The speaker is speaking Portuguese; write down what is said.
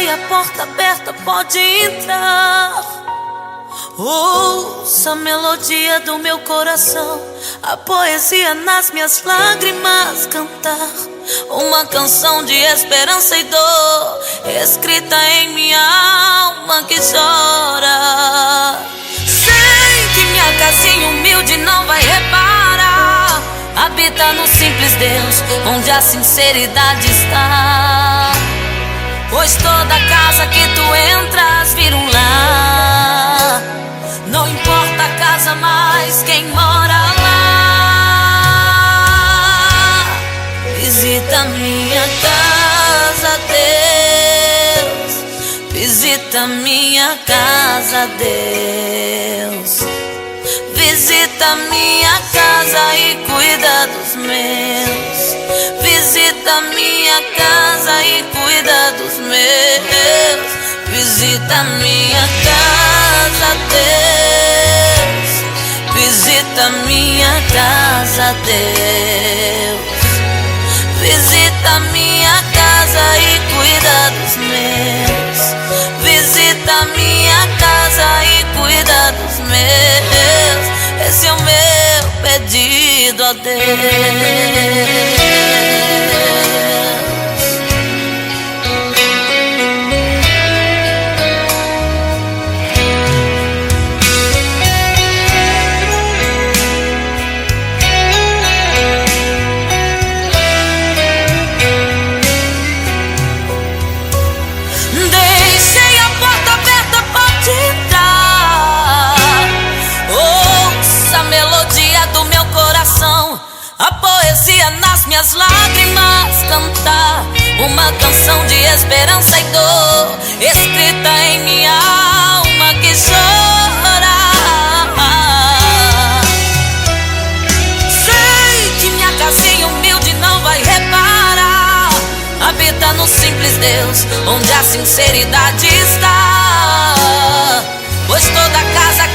Deixei a porta aberta, pode entrar. Ouça a melodia do meu coração, a poesia nas minhas lágrimas cantar. Uma canção de esperança e dor, escrita em minha alma que chora. Sei que minha casinha humilde não vai reparar. Habita no simples Deus, onde a sinceridade está. Pois toda casa que tu entras vira um lar. Não importa a casa, mas quem mora lá. Visita minha casa, Deus. Visita minha casa, Deus. Visita minha casa e cuida dos meus. Visita minha casa e cuida dos meus. Visita minha casa, Deus. Visita minha casa, Deus. Visita minha casa e cuida dos meus. Visita minha casa e cuida dos meus. Esse é o meu pedido a Deus. Deixei a porta aberta, pode entrar. Ouça a melodia do meu coração, a poesia nas minhas lágrimas cantar. Uma canção de esperança e dor, escrita em minha alma que chora. Sei que minha casinha humilde não vai reparar. Habita no simples Deus, onde a sinceridade está. Pois toda casa